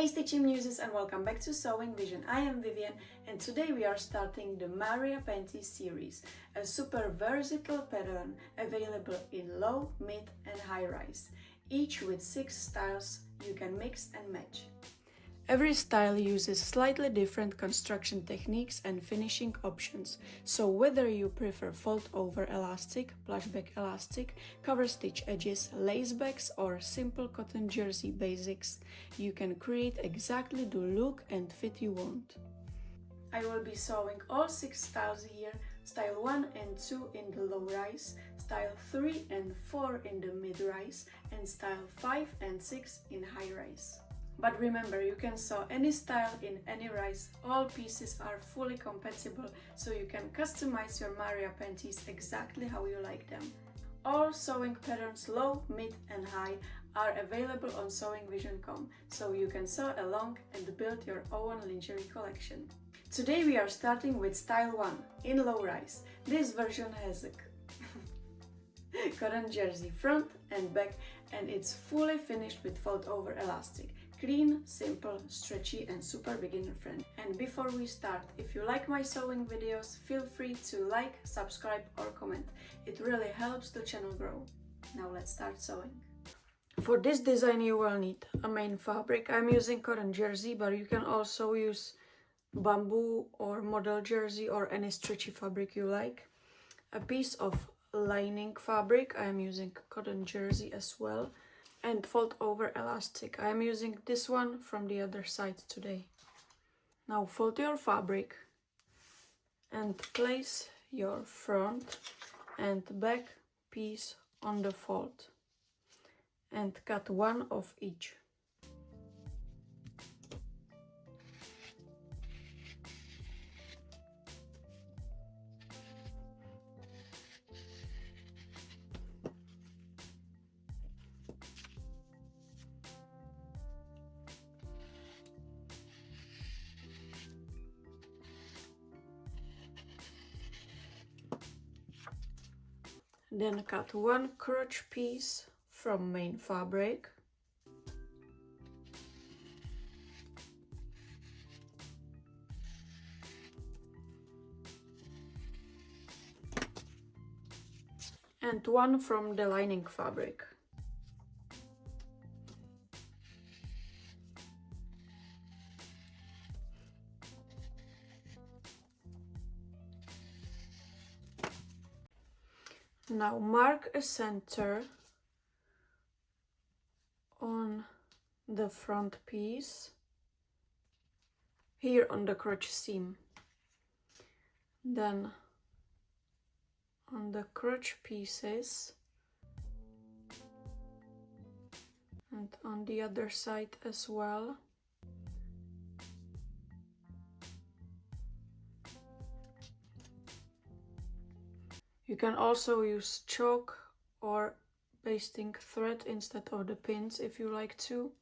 Hey Stitching Muses, and welcome back to Sewing Vision. I am Vivian and today we are starting the Maria Panties series, a super versatile pattern available in low, mid and high rise, each with 6 styles you can mix and match. Every style uses slightly different construction techniques and finishing options, so whether you prefer fold-over elastic, plushback elastic, cover stitch edges, lace backs or simple cotton jersey basics, you can create exactly the look and fit you want. I will be sewing all 6 styles here, style 1 and 2 in the low rise, style 3 and 4 in the mid rise, and style 5 and 6 in high rise. But remember, you can sew any style in any rise, all pieces are fully compatible, so you can customize your Maria panties exactly how you like them. All sewing patterns low, mid and high are available on sewingvision.com, so you can sew along and build your own lingerie collection. Today we are starting with style 1 in low rise. This version has a cotton jersey front and back and it's fully finished with fold-over elastic. Clean, simple, stretchy and super beginner friendly. And before we start, if you like my sewing videos, feel free to like, subscribe or comment. It really helps the channel grow. Now let's start sewing. For this design you will need a main fabric. I'm using cotton jersey, but you can also use bamboo or model jersey or any stretchy fabric you like. A piece of lining fabric. I'm using cotton jersey as well. And fold over elastic. I am using this one from the other side today. Now fold your fabric and place your front and back piece on the fold and cut one of each. Then cut one crotch piece from main fabric. And one from the lining fabric. Now mark a center on the front piece, here on the crotch seam. Then on the crotch pieces and on the other side as well. You can also use chalk or basting thread instead of the pins if you like to.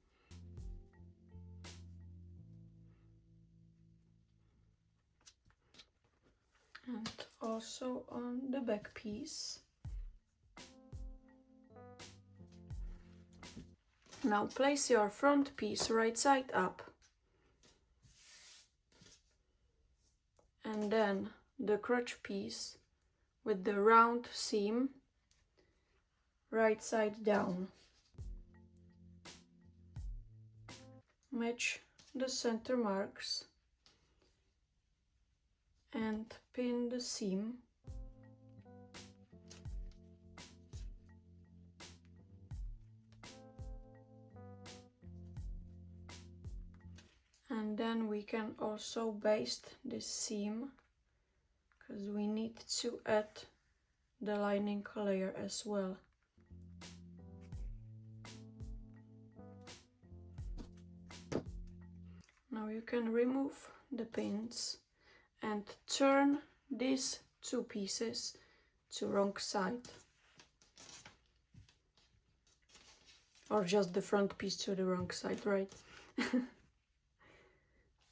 And also on the back piece. Now place your front piece right side up. And then the crotch piece with the round seam right side down. Match the center marks and pin the seam. And then we can also baste this seam, because we need to add the lining layer as well. Now you can remove the pins and turn these 2 pieces to wrong side. Or just the front piece to the wrong side, right?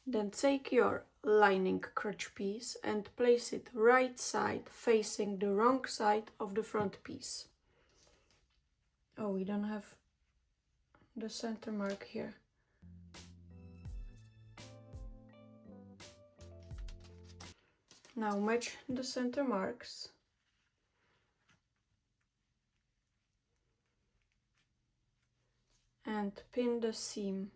Then take your lining crotch piece and place it right side facing the wrong side of the front piece. Oh, we don't have the center mark here. Now match the center marks. And pin the seam.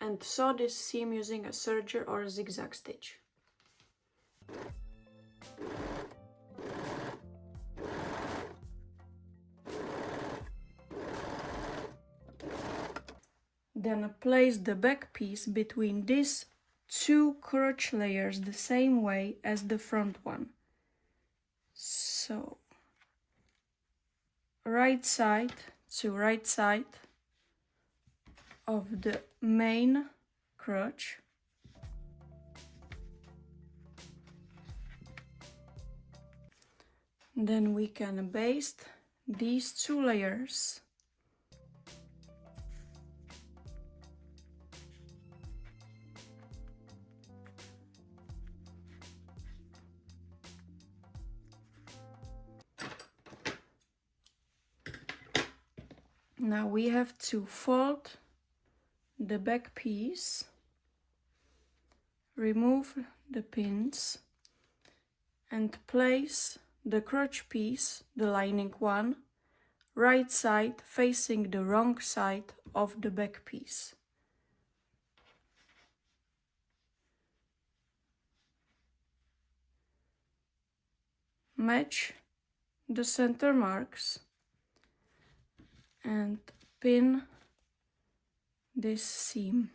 And sew this seam using a serger or zigzag stitch. Then place the back piece between these two crotch layers the same way as the front one. So, right side to right side of the main crotch. Then we can baste these two layers. Now we have to fold the back piece, remove the pins, and place the crotch piece, the lining one, right side facing the wrong side of the back piece. Match the center marks and pin this seam.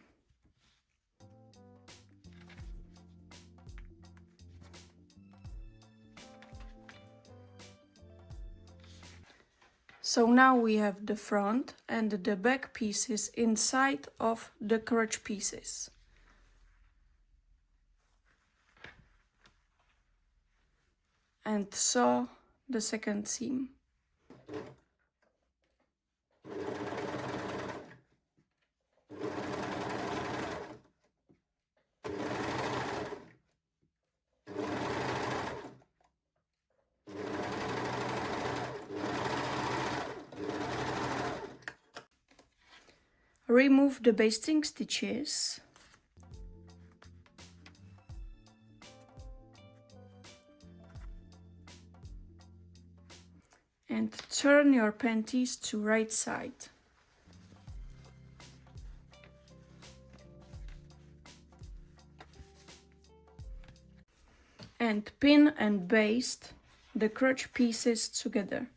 So now we have the front and the back pieces inside of the crotch pieces. And sew the second seam. Remove the basting stitches. And turn your panties to right side. And pin and baste the crotch pieces together.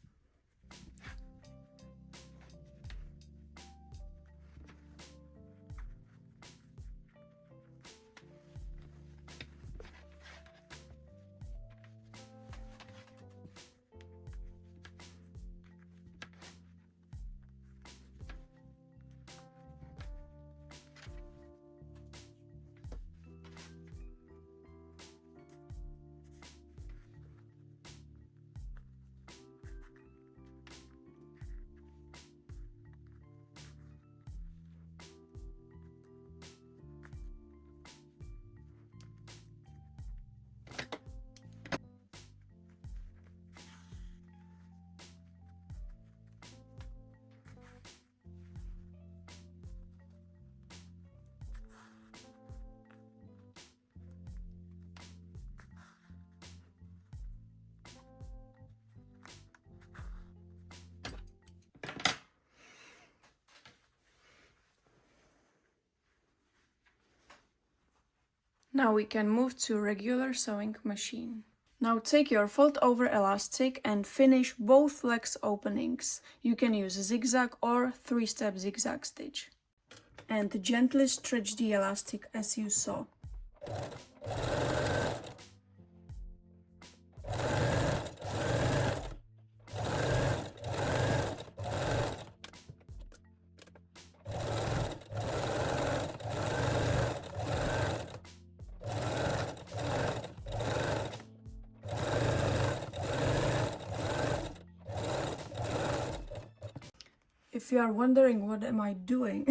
Now we can move to regular sewing machine. Now take your fold over elastic and finish both legs openings. You can use a zigzag or 3-step zigzag stitch. And gently stretch the elastic as you sew. If you are wondering what am I doing,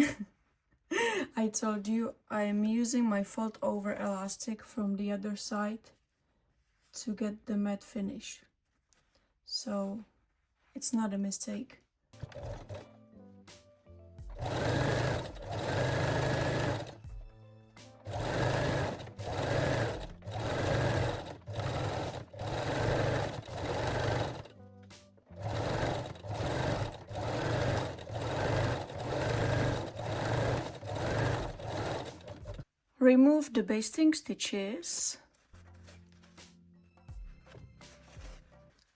I told you I am using my fold over elastic from the other side to get the matte finish. so it's not a mistake. Remove the basting stitches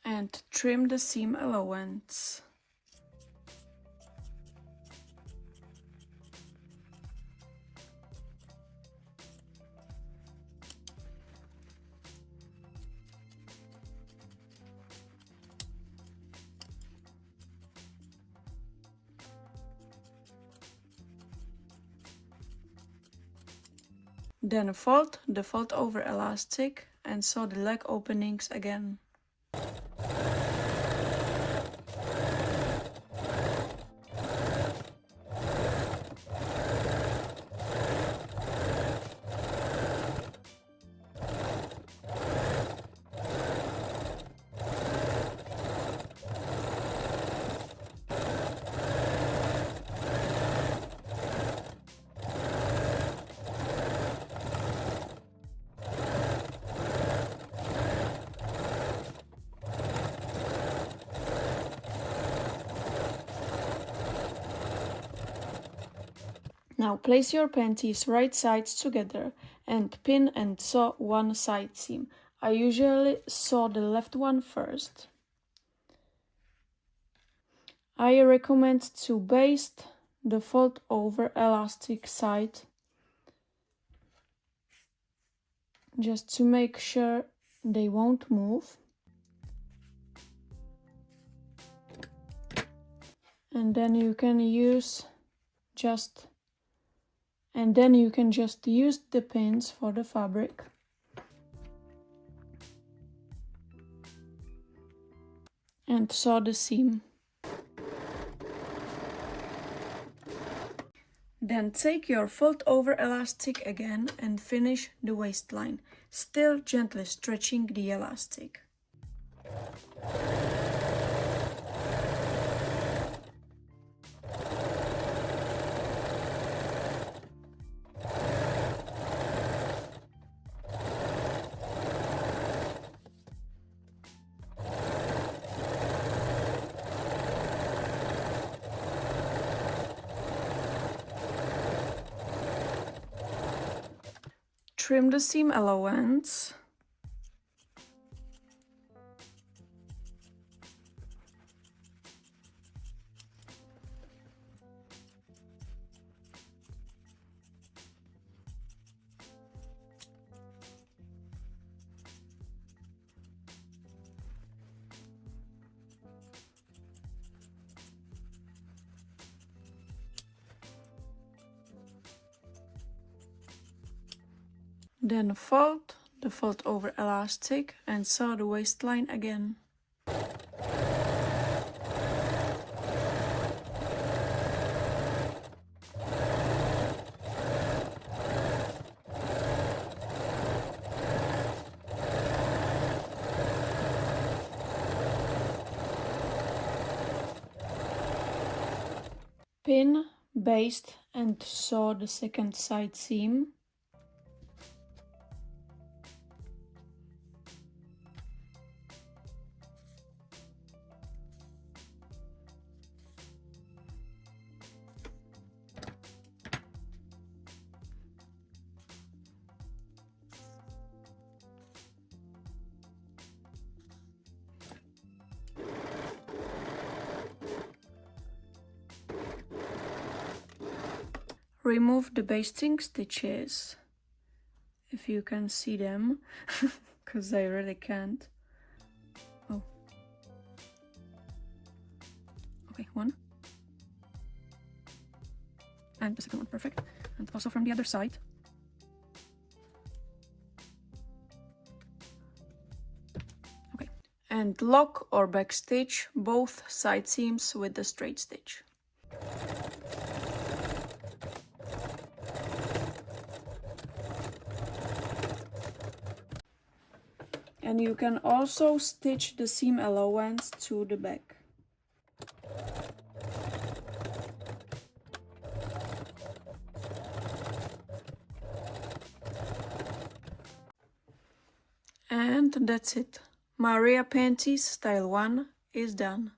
and trim the seam allowance. Then fold the fold over elastic and sew the leg openings again. Now place your panties right sides together and pin and sew one side seam. I usually sew the left one first. I recommend to baste the fold over elastic side just to make sure they won't move. And then you can just use the pins for the fabric. And sew the seam. Then take your fold over elastic again and finish the waistline, still gently stretching the elastic. Trim the seam allowance. Then fold the fold over elastic and sew the waistline again. Pin, baste and sew the second side seam. Remove the basting stitches, if you can see them, because I really can't. Oh. Okay, one. And the second one, perfect. And also from the other side. Okay. And lock or back stitch both side seams with the straight stitch. And you can also stitch the seam allowance to the back. And that's it. Maria Panties Style 1 is done.